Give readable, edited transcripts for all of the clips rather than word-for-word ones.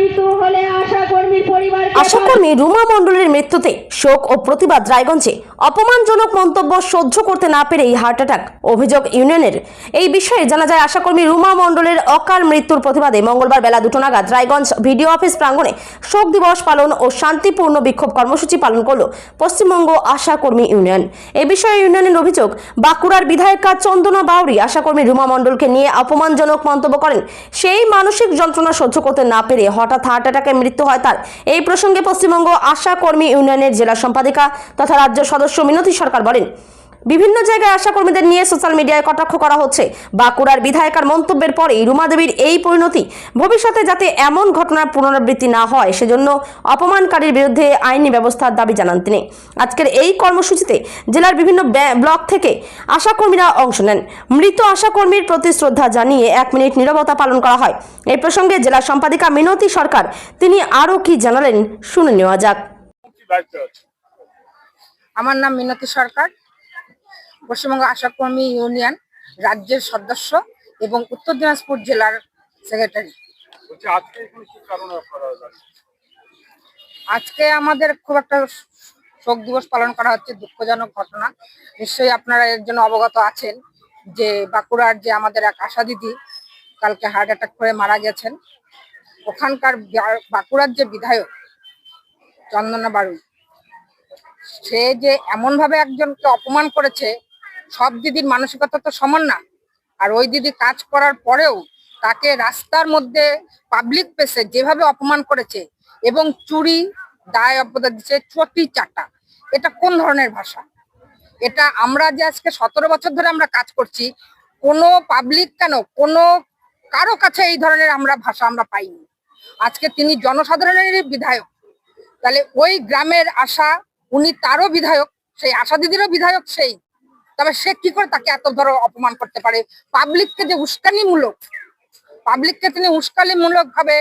মৃত্যু হলে আশাকর্মীর পরিবারকে আশাকর্মী রুমা মণ্ডলের মৃত্যুতে শোক ও প্রতিবাদ। রায়গঞ্জে অপমানজনক মন্তব্য সহ্য করতে না পেরেই হার্ট অ্যাটাক, অভিযোগ ইউনিয়নের। এই বিষয়ে জানা যায়, আশাকর্মী রুমা মণ্ডলের অকাল মৃত্যুর প্রতিবাদে মঙ্গলবার বেলা 2টা নাগাদ রায়গঞ্জ ভিডিও অফিস প্রাঙ্গণে শোক দিবস পালন ও শান্তিপূর্ণ বিক্ষোভ কর্মসূচি পালন করল পশ্চিমবঙ্গ আশাকর্মী ইউনিয়ন। এই বিষয়ে ইউনিয়নের অভিযোগ, বাঁকুড়ার বিধায়িকা চন্দনা বাউরি আশাকর্মী রুমা মণ্ডলকে নিয়ে অপমানজনক মন্তব্য করেন। সেই মানসিক যন্ত্রণা সহ্য করতে না পেরে হঠাৎ হার্ট অ্যাটাকে মৃত্যু হয় তার। এই প্রসঙ্গে পশ্চিমবঙ্গ আশাকর্মী ইউনিয়নের জেলা সম্পাদিকা তথা রাজ্য সদস্য মিনতি সরকার বলেন, বিভিন্ন জায়গায় আশাকর্মীদের নিয়ে সোশ্যাল মিডিয়ায় কটাক্ষ করা হচ্ছে। বাঁকুড়ার বিধায়িকার মন্তব্যের পরেই রুমা দেবীর এই পরিণতি। ভবিষ্যতে যাতে এমন ঘটনার পুনরাবৃত্তি না হয় সেজন্য অপমানকারীর বিরুদ্ধে আইনি ব্যবস্থার দাবি জানান তিনি। আজকের এই কর্মসূচিতে জেলার বিভিন্ন ব্লক থেকে আশাকর্মীরা অংশ নেন। মৃত আশাকর্মীর প্রতি শ্রদ্ধা জানিয়ে 1 মিনিট নীরবতা পালন করা হয়। এই প্রসঙ্গে জেলা সম্পাদিকা মিনতি সরকার তিনি আরও কি জানালেন শুনে নেওয়া যাক। আমার নাম মিনতি সরকার, পশ্চিমবঙ্গ আশাকর্মী ইউনিয়ন রাজ্যের সদস্য এবং উত্তর দিনাজপুর জেলার সেক্রেটারি। আজকে আমাদের খুব একটা শোক দিবস পালন করা হচ্ছে, দুঃখজনক ঘটনা। নিশ্চয়ই আপনারা এর জন্য অবগত আছেন যে বাঁকুড়ার যে আমাদের এক আশা দিদি কালকে হার্ট অ্যাটাক করে মারা গেছেন। ওখানকার বাঁকুড়ার যে বিধায়ক চন্দনা বাউরি, সে যে এমন ভাবে একজনকে অপমান করেছে, সব দিদির মানসিকতা তো সমান না। আর ওই দিদি কাজ করার পরেও তাকে রাস্তার মধ্যে পাবলিক প্লেসে যেভাবে অপমান করেছে এবং চুরি দায় অপবাদ দিচ্ছে, চটি চাটা, এটা কোন ধরনের ভাষা? এটা আমরা যে আজকে 17 বছর ধরে আমরা কাজ করছি, কোনো পাবলিক কেন কোনো কারো কাছে এই ধরনের আমরা ভাষা আমরা পাইনি। আজকে তিনি জনসাধারণেরই বিধায়ক, তাহলে ওই গ্রামের আশা, উনি তারও বিধায়ক, সেই আশা দিদিরও বিধায়ক সেই, তবে সে কি করে তাকে এত ধরো অপমান করতে পারে? পাবলিককে যে পাবলিককে তিনি উস্কানিমূলক ভাবে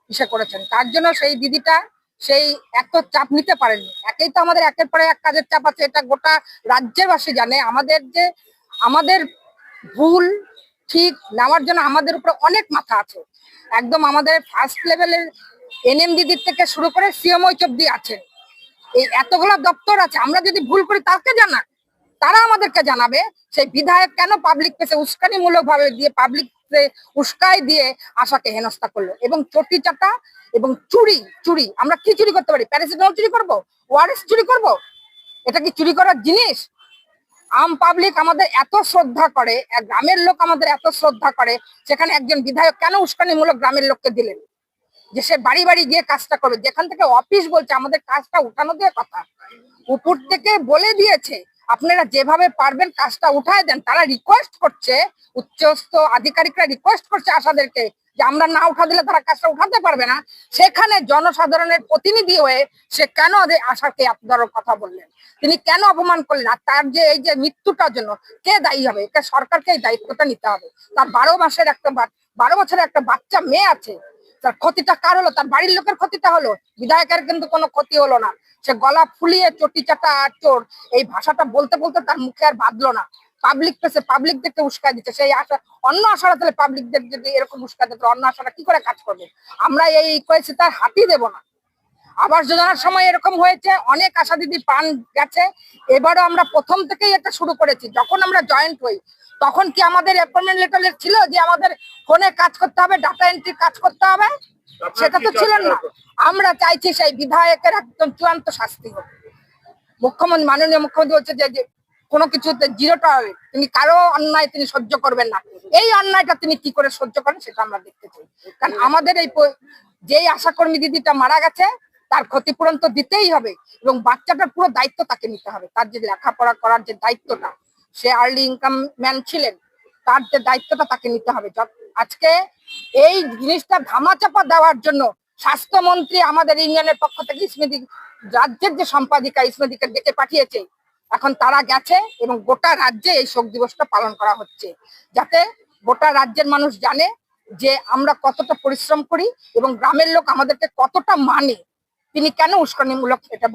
ইসে করেছেন, তার জন্য সেই দিদিটা সেই এত চাপ নিতে পারেননি। একেই তো আমাদের একের পরে এক কাজের চাপ আছে, এটা গোটা রাজ্যের বাসী জানে। আমাদের ভুল ঠিক নেওয়ার জন্য আমাদের উপরে অনেক মাথা আছে। একদম আমাদের ফার্স্ট লেভেলের এনএম দিদির থেকে শুরু করে সিএম অবধি আছেন। এই এতগুলো দপ্তর আছে, আমরা যদি ভুল করি তারা আমাদেরকে জানাবে। সেই বিধায়ক কেন পাবলিক প্লেসে উস্কানিমূলক ভাবে দিয়ে পাবলিক উস্কাই দিয়ে আশাকে হেনস্থা করলো, এবং চটি চাটা এবং চুরি। আমরা কি চুরি করতে পারি? প্যারাসিটামল চুরি করবো? ওআরএস চুরি করব? এটা কি চুরি করার জিনিস? আম পাবলিক আমাদের এত শ্রদ্ধা করে, এক গ্রামের লোক আমাদের এত শ্রদ্ধা করে, সেখানে একজন বিধায়ক কেন উস্কানিমূলক গ্রামের লোককে দিলেন যে সে বাড়ি বাড়ি গিয়ে কাজটা করবে? যেখান থেকে অফিস বলছে আমাদের কাজটা উঠানো দিয়ে কথা, উপর থেকে বলে দিয়েছে আপনারা যেভাবে পারবেন কাজটা উঠায় দেন। তারা রিকোয়েস্ট করছে, উচ্চস্থ আধিকারিকরা রিকোয়েস্ট করছে আশাদেরকে যে আমরা না উঠা দিলে তারা কাজটা উঠাতে পারবে না। সেখানে জনসাধারণের প্রতিনিধি হয়ে সে কেন আশাকে এত ধরনের কথা বললেন? তিনি কেন অপমান করলেন? আর তার যে এই যে মৃত্যুটার জন্য কে দায়ী হবে? এটা সরকারকে এই দায়িত্বটা নিতে হবে। তার 12 বছরের একটা বাচ্চা মেয়ে আছে, তার ক্ষতিটা কার হলো? তার বাড়ির লোকের ক্ষতিটা হলো, বিধায়কের কিন্তু কোনো ক্ষতি হলো না। সে গলা ফুলিয়ে চটি চাটা আর চোর এই ভাষাটা বলতে বলতে তার মুখে আর বাঁধলো না। পাবলিক প্লেসে পাবলিকদেরকে উস্কাই দিচ্ছে। সেই আশা অন্য আশারা, তাহলে পাবলিকদের যদি এরকম উস্কাই দিত অন্য আশারা কি করে কাজ করবে? আমরা এই করেছি তার হাতই দেবো না। আবাস যোজনার সময় এরকম হয়েছে, অনেক আশা দিদি প্রাণ গেছে। এবারও আমরা প্রথম থেকেই এটা শুরু করেছি। যখন আমরা জয়েন্ট হই তখন কি আমাদের অ্যাপয়েন্টমেন্ট লেটার ছিল যে আমাদের ফোনে কাজ করতে হবে, ডাটা এন্ট্রি কাজ করতে হবে? সেটা তো ছিলেন না। আমরা চাইছি সেই বিধায়কের একদম চূড়ান্ত শাস্তি হোক। মাননীয় মুখ্যমন্ত্রী বলছে যে কোনো কিছুতে 0 টলারেন্স, তিনি কারো অন্যায় তিনি সহ্য করবেন না। এই অন্যায়টা তিনি কি করে সহ্য করেন সেটা আমরা দেখতে চাই। কারণ আমাদের এই যেই আশাকর্মী দিদিটা মারা গেছে তার ক্ষতিপূরণ তো দিতেই হবে, এবং বাচ্চাটার পুরো দায়িত্ব তাকে নিতে হবে। তার যে লেখাপড়া করার যে দায়িত্বটা, সে আর্লি ইনকাম ম্যান ছিলেন, তার যে দায়িত্বটা তাকে নিতে হবে। আজকে এই জিনিসটা ধামাচাপা দেওয়ার জন্য স্বাস্থ্যমন্ত্রী আমাদের ইউনিয়নের পক্ষ থেকে রাজ্যের যে সম্পাদিকা স্মৃতিকে ডেকে পাঠিয়েছে। এখন তারা গেছে এবং গোটা রাজ্যে এই শোক দিবসটা পালন করা হচ্ছে, যাতে গোটা রাজ্যের মানুষ জানে যে আমরা কতটা পরিশ্রম করি এবং গ্রামের লোক আমাদেরকে কতটা মানে। তিনি কেন উস্কানিমূলক এটা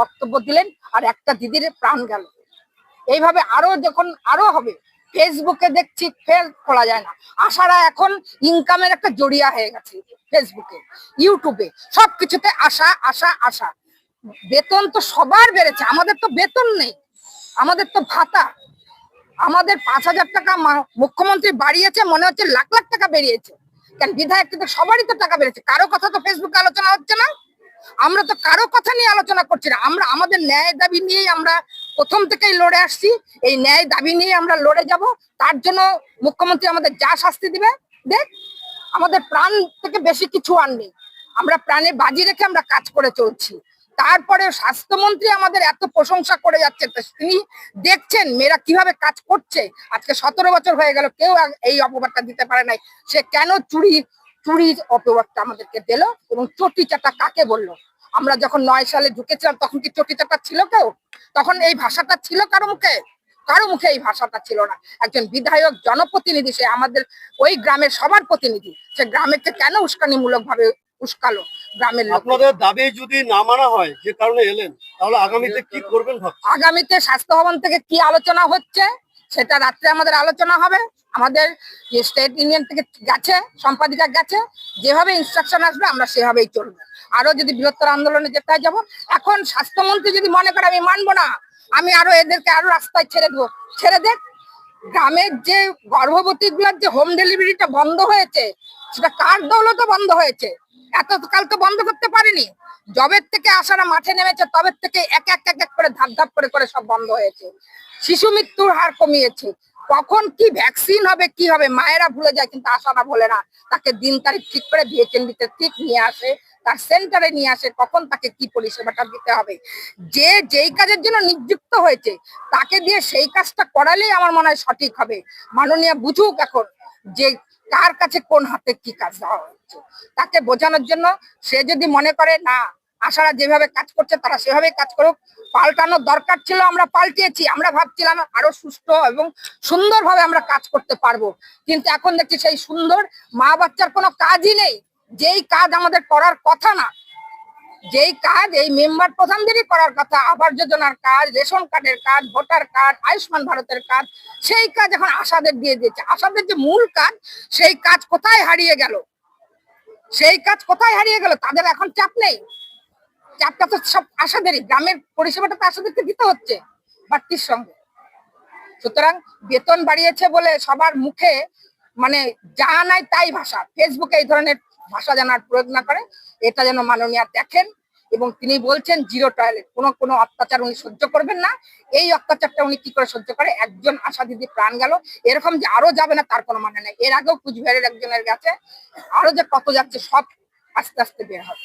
বক্তব্য দিলেন আর একটা দিদির প্রাণ গেল? এইভাবে আরো যখন আরো হবে, ফেসবুকে দেখছি ফের খোলা যায় না। আশারা এখন ইনকামের একটা জড়িয়া হয়ে গেছে, ফেসবুকে, ইউটিউবে, সবকিছুতে আশা আশা আশা। বেতন তো সবার বেড়েছে, আমাদের তো বেতন নেই, আমাদের তো ভাতা। আমাদের 5,000 টাকা মুখ্যমন্ত্রী বাড়িয়েছে, মনে হচ্ছে লাখ লাখ টাকা বেরিয়েছে। কেন বিধায়ক কিন্তু সবারই তো টাকা বেড়েছে, কারো কথা তো ফেসবুকে আলোচনা হচ্ছে না। আমরা তো কারো কথা নিয়ে আলোচনা করছি না, আমরা আমাদের ন্যায় দাবি নিয়েই আমরা প্রথম থেকেই লড়ে আসছি। এই ন্যায় দাবি নিয়ে আমরা লড়ে যাব, তার জন্য মুখ্যমন্ত্রী আমাদের যা শাস্তি দিবে দেখ। আমাদের প্রাণ থেকে বেশি কিছু আর নেই, আমরা প্রাণে বাজি রেখে আমরা কাজ করে চলছি। তারপরে স্বাস্থ্যমন্ত্রী আমাদের এত প্রশংসা করে যাচ্ছে, তিনি দেখছেন মেয়েরা কিভাবে কাজ করছে। আজকে 17 বছর হয়ে গেল, কেউ এই অপবাদটা দিতে পারে নাই। সে কেন চুরির অপবাদটা আমাদেরকে দিল, এবং চটি চাটা কাকে বললো? আমরা যখন 9 সালে ঢুকেছিলাম তখন কি চটি চাটা ছিল কেউ? তখন এই ভাষাটা ছিল কারো মুখে? কারো মুখে এই ভাষাটা ছিল না। একজন বিধায়ক, জনপ্রতিনিধি, সে আমাদের ওই গ্রামের সবার প্রতিনিধি, সে গ্রামেরকে কেন উস্কানিমূলক ভাবে উস্কালো গ্রামের লোক? আপনাদের দাবি যদি না মানা হয়, যে কারণে এলেন, তাহলে আগামীতে কি করবেন ভাবছেন? আগামীতে স্বাস্থ্য ভবন থেকে কি আলোচনা হচ্ছে সেটা রাত্রে আমাদের আলোচনা হবে। আমাদের স্টেট ইউনিয়ন থেকে গেছে, সম্পাদিকা গেছে, যেভাবে ইনস্ট্রাকশন আসবে আমরা সেভাবেই চলবো। আরো যদি বৃহত্তর আন্দোলনে যেতে যাবো। এখন স্বাস্থ্যমন্ত্রী যদি মনে করে আমি মানবো না, আমি আরো এদেরকে আরো রাস্তায় ছেড়ে দেবো, ছেড়ে দেখ। গ্রামের যে গর্ভবতী গুলার যে হোম ডেলিভারিটা বন্ধ হয়েছে, সেটা কার দৌলতে বন্ধ হয়েছে? এতকাল তো বন্ধ করতে পারেনি। জবের থেকে আশারা মাঠে নেমেছে, তবের থেকে এক এক এক এক করে ধাপ ধাপ করে করে সব বন্ধ হয়েছে। শিশু মৃত্যুর হার কমিয়েছে। কখন কি ভ্যাকসিন হবে, কি হবে, মায়েরা ভুলে যায়, কিন্তু আশারা বলে না। তাকে দিন তারিখ ঠিক করে বিএচএনডিতে ঠিক নিয়ে আসে, তার সেন্টারে নিয়ে আসে, কখন তাকে কি পরিষেবাটা দিতে হবে। যে যেই কাজের জন্য নিযুক্ত হয়েছে তাকে দিয়ে সেই কাজটা করালেই আমার মনে হয় সঠিক হবে। মাননীয় বুঝুক এখন যে কার কাছে কোন হাতে কি কাজ দেওয়া হচ্ছে, তাকে বোঝানোর জন্য। সে যদি মনে করে না আশারা যেভাবে কাজ করছে তারা সেভাবে কাজ করুক, পাল্টানোর দরকার ছিল, আমরা পাল্টিয়েছি। আমরা ভাবছিলাম আরো সুষ্ঠু এবং সুন্দরভাবে আমরা কাজ করতে পারবো, কিন্তু এখন দেখছি সেই সুন্দর মা বাচ্চার কোনো কাজই নেই। যেই কাজ আমাদের করার কথা না, যেই কাজ এই মেম্বার প্রধানদেরই করার কথা, আবাস যোজনার কাজ, রেশন কার্ডের কাজ, ভোটার কার্ড, আয়ুষ্মান ভারতের কাজ, সেই কাজ এখন আশাদের দিয়ে দিয়েছে। আশাদের যে মূল কাজ, সেই কাজ কোথায় হারিয়ে গেল? সেই কাজ কোথায় হারিয়ে গেল? তাদের এখন চাপ নেই, চাপটা তো সব আশাদেরই। গ্রামের পরিষেবাটা তো আশাদেরকে দিতে হচ্ছে বাড়তির সঙ্গে। সুতরাং বেতন বাড়িয়েছে বলে সবার মুখে মানে যা নাই তাই ভাষা, ফেসবুকে এই ধরনের ভাষা যেন আর প্রয়োগ না করে, এটা যেন মাননীয় দেখেন। এবং তিনি বলছেন জিরো টয়লেট, কোনো অত্যাচার উনি সহ্য করবেন না। এই অত্যাচারটা উনি কি করে সহ্য করে? একজন আশা দিদি প্রাণ গেল, এরকম যে আরো যাবে না তার কোনো মানে নেই। এর আগেও কুচবিহারের একজনের গেছে, আরো যে কত যাচ্ছে সব আস্তে আস্তে বের হবে।